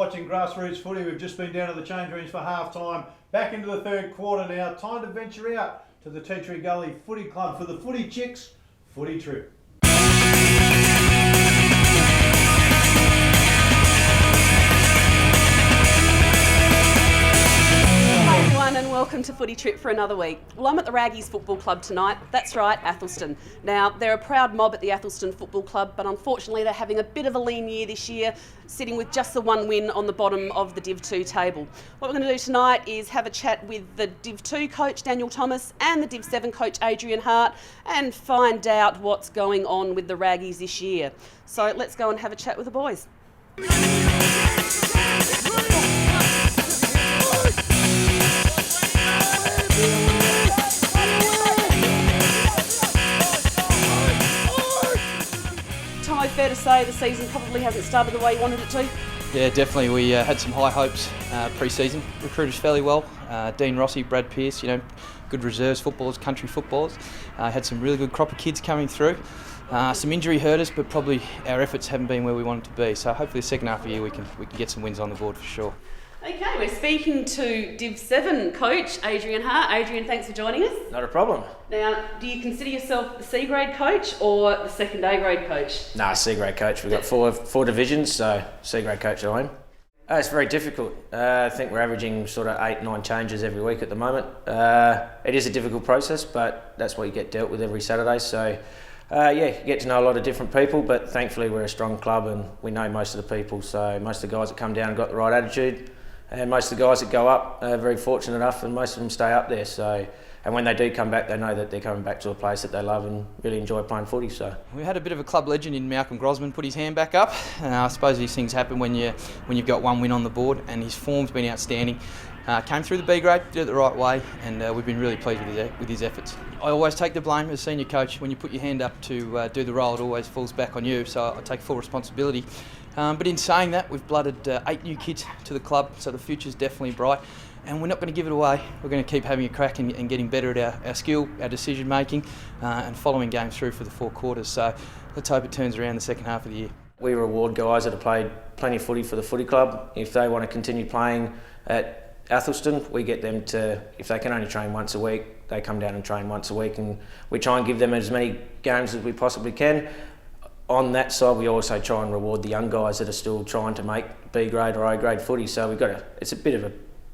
watching Grassroots Footy. We've just been down to the change rooms for half time. Back into the third quarter now. Time to venture out to the Tea Tree Gully Footy Club for the Footy Chicks Footy Trip. And welcome to Footy Trip for another week. Well, I'm at the Raggies Football Club tonight. That's right, Athelston. Now, they're a proud mob at the Athelston Football Club, but unfortunately they're having a bit of a lean year this year, sitting with just the one win on the bottom of the Div 2 table. What we're going to do tonight is have a chat with the Div 2 coach, Daniel Thomas, and the Div 7 coach, Adrian Hart, and find out what's going on with the Raggies this year. So let's go and have a chat with the boys. Fair to say the season probably hasn't started the way you wanted it to? Yeah, definitely. We had some high hopes pre-season. Recruited us fairly well. Dean Rossi, Brad Pearce, good reserves footballers, country footballers. Had some really good crop of kids coming through. Some injury hurt us, but probably our efforts haven't been where we wanted to be. So hopefully the second half of the year we can get some wins on the board for sure. Okay, we're speaking to Div 7 coach, Adrian Hart. Adrian, thanks for joining us. Not a problem. Now, do you consider yourself the C grade coach or the second A grade coach? No, C grade coach. We've got four divisions, so C grade coach I am. It's very difficult. I think we're averaging sort of 8-9 changes every week at the moment. It is a difficult process, but that's what you get dealt with every Saturday. So, you get to know a lot of different people, but thankfully we're a strong club and we know most of the people. So most of the guys that come down have got the right attitude. And most of the guys that go up are very fortunate enough, and most of them stay up there. So, and when they do come back, they know that they're coming back to a place that they love and really enjoy playing footy. So we had a bit of a club legend in Malcolm Grosman put his hand back up. I suppose these things happen when you've got one win on the board, and his form's been outstanding. Came through the B grade, did it the right way, and we've been really pleased with his efforts. I always take the blame as senior coach. When you put your hand up to do the role, it always falls back on you. So I take full responsibility. But in saying that, we've blooded 8 new kids to the club, so the future's definitely bright. And we're not going to give it away. We're going to keep having a crack and getting better at our skill, our decision making, and following games through for the 4 quarters. So let's hope it turns around the second half of the year. We reward guys that have played plenty of footy for the footy club. If they want to continue playing at Athelston, we get them to, if they can only train once a week, they come down and train once a week, and we try and give them as many games as we possibly can. On that side, we also try and reward the young guys that are still trying to make B grade or A grade footy. So it's a bit of a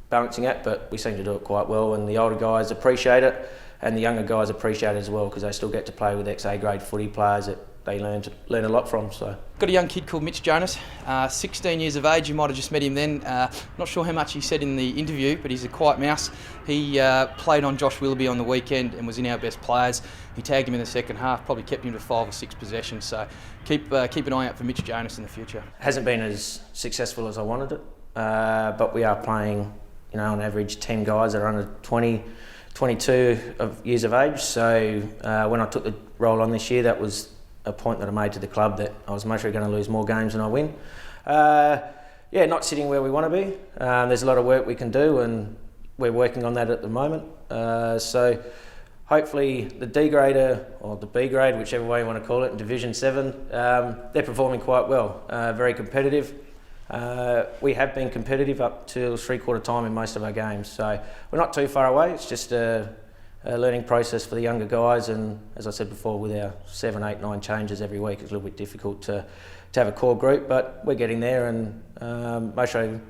balancing act, but we seem to do it quite well. And the older guys appreciate it, and the younger guys appreciate it as well, because they still get to play with ex-A grade footy players that they learn a lot from. So got a young kid called Mitch Jonas, 16 years of age. You might have just met him then. Not sure how much he said in the interview, but he's a quiet mouse. He played on Josh Willoughby on the weekend and was in our best players. He tagged him in the second half, probably kept him to 5 or 6 possessions. So keep an eye out for Mitch Jonas in the future. Hasn't been as successful as I wanted it, but we are playing, on average 10 guys that are under 20, 22 years of age. So when I took the role on this year, that was a point that I made to the club, that I was mostly going to lose more games than I win. Not sitting where we want to be. There's a lot of work we can do, and we're working on that at the moment. So hopefully the D grader, or the B grade, whichever way you want to call it, in Division 7, they're performing quite well. Very competitive. We have been competitive up till 3/4 time in most of our games. So we're not too far away. It's just a learning process for the younger guys, and as I said before, with our 7, 8, 9 changes every week, it's a little bit difficult to have a core group, but we're getting there. And mostly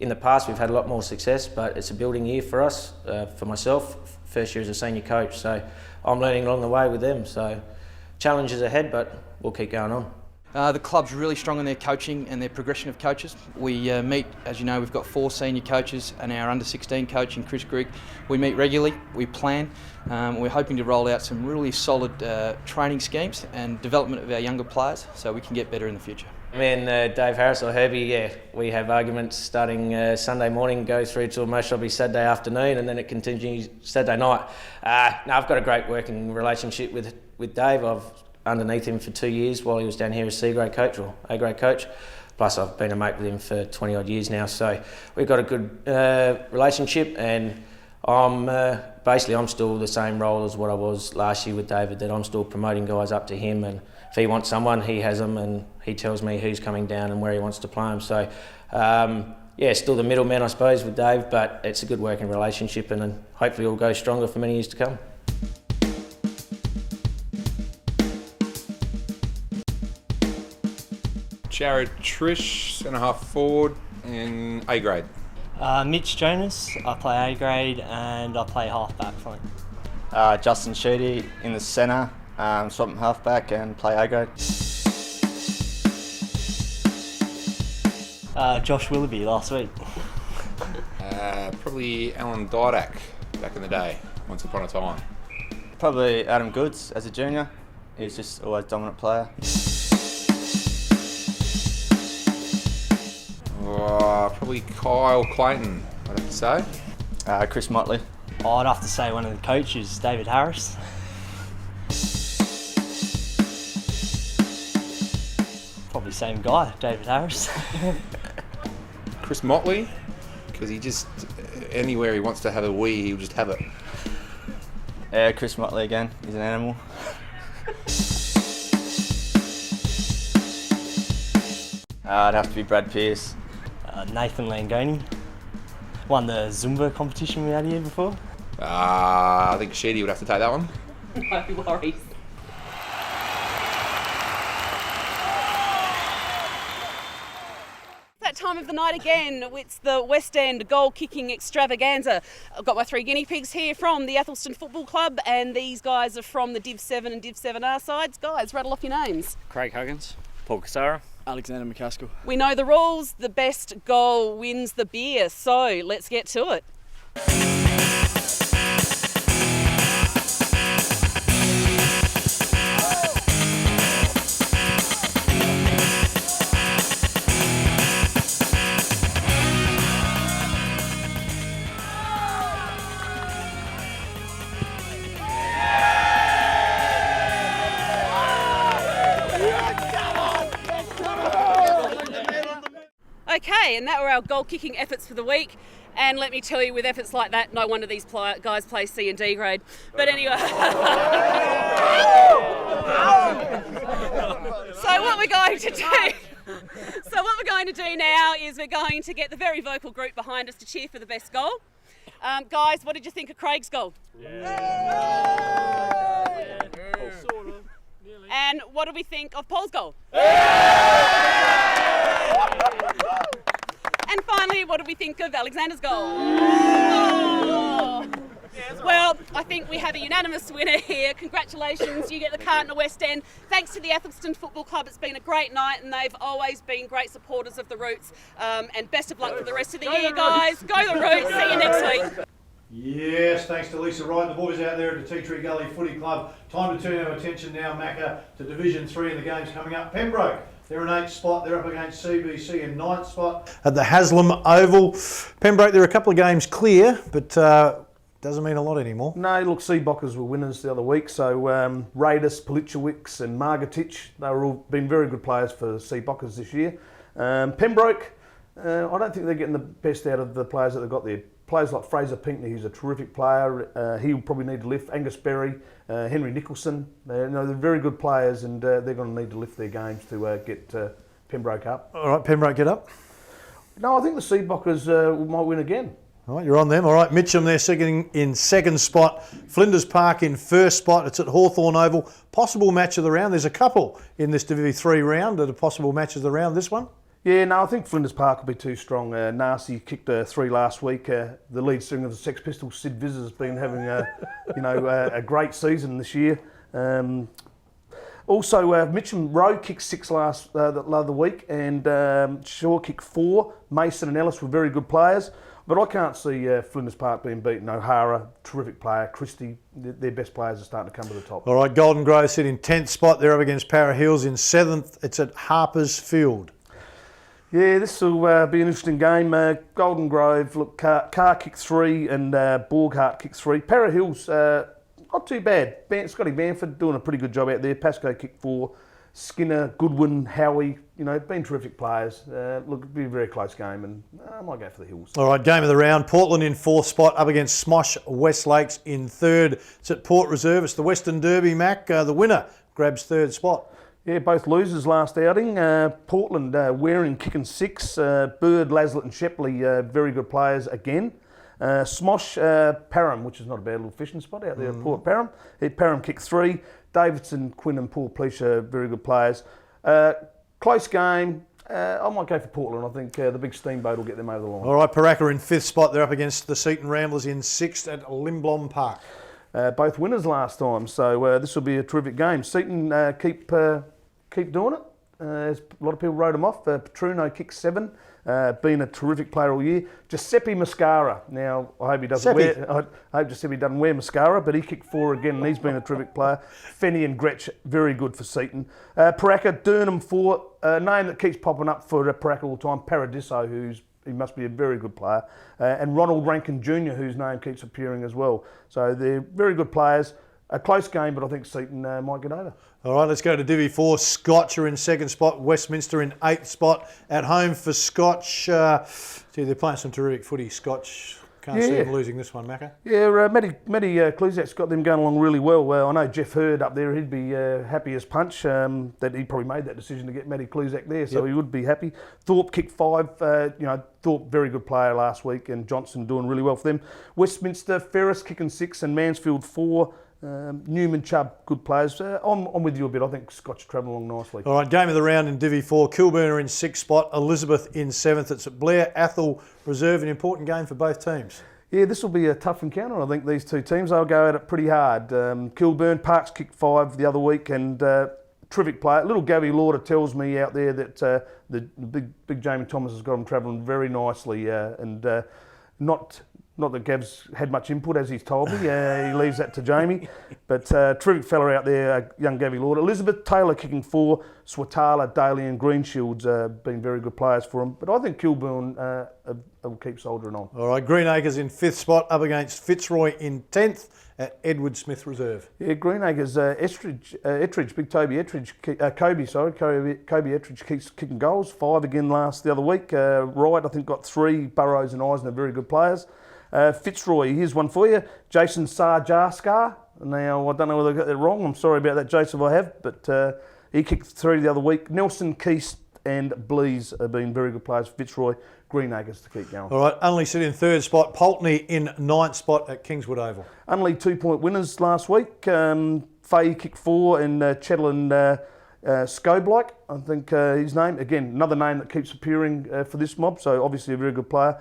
in the past we've had a lot more success, but it's a building year for us, for myself, first year as a senior coach, so I'm learning along the way with them. So challenges ahead, but we'll keep going on. The club's really strong in their coaching and their progression of coaches. We meet, as you know, we've got 4 senior coaches and our under-16 coach in Chris Grigg. We meet regularly, we plan. We're hoping to roll out some really solid training schemes and development of our younger players so we can get better in the future. Me and Dave Harris or Herbie, we have arguments starting Sunday morning, go through to most probably Saturday afternoon, and then it continues Saturday night. I've got a great working relationship with Dave. I've underneath him for 2 years while he was down here as C grade coach or A grade coach. Plus I've been a mate with him for 20 odd years now, so we've got a good relationship, and I'm basically I'm still the same role as what I was last year with David, that I'm still promoting guys up to him, and if he wants someone, he has them, and he tells me who's coming down and where he wants to play them. So, still the middleman, I suppose, with Dave, but it's a good working relationship, and hopefully it'll go stronger for many years to come. Jared Trish, centre half forward in A grade. Mitch Jonas, I play A grade and I play halfback for him. Justin Sheedy in the centre, swap halfback and play A grade. Josh Willoughby last week. Probably Alan Didak back in the day, once upon a time. Probably Adam Goods as a junior. He's just always a dominant player. Probably Kyle Clayton, I'd have to say. Chris Motley. I'd have to say one of the coaches, David Harris. Probably same guy, David Harris. Chris Motley, because he just, anywhere he wants to have a wee, he'll just have it. Chris Motley again, he's an animal. It'd have to be Brad Pearce. Nathan Langoni. Won the Zumba competition we had here before. I think Sheedy would have to take that one. No worries. That time of the night again, it's the West End goal kicking extravaganza. I've got my 3 guinea pigs here from the Athelston Football Club, and these guys are from the Div 7 and Div 7R sides. Guys, rattle off your names. Craig Huggins, Paul Cassara, Alexander McCaskill. We know the rules. The best goal wins the beer. So let's get to it. Okay, and that were our goal kicking efforts for the week. And let me tell you, with efforts like that, no wonder these guys play C and D grade. But anyway. So what we're going to do now is we're going to get the very vocal group behind us to cheer for the best goal. Guys, what did you think of Craig's goal? And what do we think of Paul's goal? And finally, what do we think of Alexander's goal? Oh. Well, I think we have a unanimous winner here. Congratulations, you get the cart in the West End. Thanks to the Athelston Football Club, it's been a great night and they've always been great supporters of the Roots. And best of luck for the rest of the year, guys. Go the Roots, see you next week. Yes, thanks to Lisa Wright, the boys out there at the Tea Tree Gully Footy Club. Time to turn our attention now, Macca, to Division 3 and the games coming up. Pembroke, they're in 8th spot, they're up against CBC in 9th spot at the Haslam Oval. Pembroke, they're a couple of games clear, but doesn't mean a lot anymore. No, look, Seabockers were winners the other week, so Raidis, Polichowicz and Margatic, they were all been very good players for Seabockers this year. Pembroke, I don't think they're getting the best out of the players that they've got there. Players like Fraser Pinckney, who's a terrific player, he'll probably need to lift. Angus Berry, Henry Nicholson, they're very good players, and they're going to need to lift their games to get Pembroke up. All right, Pembroke, get up. No, I think the Seabockers might win again. All right, you're on them. All right, Mitcham, they're in second spot. Flinders Park in first spot. It's at Hawthorn Oval. Possible match of the round. There's a couple in this Div 3 round that are possible matches of the round. This one? Yeah, no, I think Flinders Park will be too strong. Narcy kicked 3 last week. The lead singer of the Sex Pistols, Sid Vizard, has been having a great season this year. Also, Mitcham Rowe kicked 6 the other week, and Shaw kicked 4. Mason and Ellis were very good players, but I can't see Flinders Park being beaten. O'Hara, terrific player. Christie, their best players are starting to come to the top. All right, Golden Grove sit in 10th spot. They're up against Para Hills in 7th. It's at Harper's Field. Yeah, this will be an interesting game. Golden Grove, look, Carr kicked 3 and Borghart kicked 3. Para Hills, not too bad. Scotty Banford doing a pretty good job out there. Pascoe kicked 4. Skinner, Goodwin, Howie, been terrific players. Look, it'll be a very close game, and I might go for the Hills. All right, game of the round. Portland in 4th spot up against Smosh Westlakes in 3rd. It's at Port Reserve. It's the Western Derby, Mac. The winner grabs 3rd spot. Yeah, both losers last outing. Portland, Waring kicking 6. Bird, Laslett and Shepley, very good players again. Smosh, Parham, which is not a bad little fishing spot out there at Port Parham. Parham kicked 3. Davidson, Quinn and Paul Pleasure, very good players. Close game. I might go for Portland. I think the big steamboat will get them over the line. All right, Paraka in 5th spot. They're up against the Seaton Ramblers in 6th at Limblom Park. Both winners last time, so this will be a terrific game. Seaton keep doing it. A lot of people wrote them off. Petruno kicked 7. Been a terrific player all year. Giuseppe Mascara. Now, I hope he doesn't I hope Giuseppe doesn't wear mascara, but he kicked 4 again, and he's been a terrific player. Fenny and Gretsch, very good for Seaton. Paraka, Durnham 4. A name that keeps popping up for Paraka all the time. Paradiso, he must be a very good player. And Ronald Rankin Jr., whose name keeps appearing as well. So they're very good players. A close game, but I think Seaton might get over. All right, let's go to Divi 4. Scotch are in 2nd spot. Westminster in 8th spot. At home for Scotch. They're playing some terrific footy. Scotch can't see them losing this one, Macca. Yeah, Matty Kluzak's got them going along really well. I know Jeff Hurd up there, he'd be happy as punch that he probably made that decision to get Matty Kluzak there, so he would be happy. Thorpe kicked 5. Thorpe, very good player last week, and Johnson doing really well for them. Westminster, Ferris kicking 6 and Mansfield 4. Newman, Chubb, good players. I'm with you a bit. I think Scotch travel along nicely. All right, game of the round in Divi 4. Kilburn are in 6th spot. Elizabeth in 7th. It's at Blair Athol Reserve. An important game for both teams. Yeah, this will be a tough encounter. I think these two teams, they'll go at it pretty hard. Kilburn, Parks kicked 5 the other week, and terrific player. Little Gabby Lauder tells me out there that the big Jamie Thomas has got him travelling very nicely, and not that Gav's had much input, as he's told me. He leaves that to Jamie. But terrific fella out there, young Gavy Lauder. Elizabeth Taylor kicking 4. Swatala, Daly and Greenshields been very good players for him. But I think Kilburn will keep soldiering on. All right, Greenacres in 5th spot up against Fitzroy in 10th at Edward Smith Reserve. Yeah, Greenacres, Ettridge, Big Toby Ettridge, Kobe Ettridge keeps kicking goals. 5 again the other week. Wright, I think, got 3. Burrows and Eisner, very good players. Fitzroy, here's one for you. Jason Sarjaskar. Now, I don't know whether I got that wrong. I'm sorry about that, Jason, if I have. But he kicked 3 the other week. Nelson, Keast and Blees have been very good players for Fitzroy. Greenacres to keep going. All right, Unley sit in 3rd spot. Pulteney in 9th spot at Kingswood Oval. Unley 2-point winners last week. Fay kicked 4 and Chetland Scoblike, I think his name. Again, another name that keeps appearing for this mob, so obviously a very good player.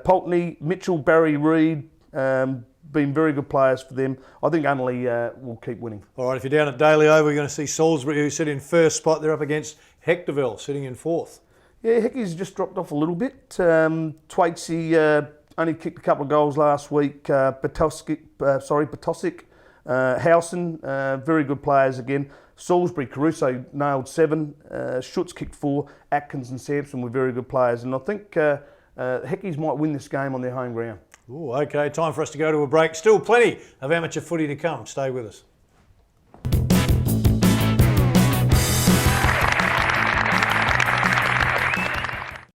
Pulteney, Mitchell, Barry, Reid, been very good players for them. I think Unley will keep winning. All right, if you're down at Daly Oval, you're going to see Salisbury, who sit in 1st spot. They're up against Hectorville, sitting in 4th. Yeah, Heckie's just dropped off a little bit. Twatesy only kicked a couple of goals last week. Patosic, Howson, very good players again. Salisbury, Caruso nailed 7. Schutz kicked 4. Atkins and Sampson were very good players. And I think Heckies might win this game on their home ground. Ooh, okay, time for us to go to a break. Still plenty of amateur footy to come. Stay with us.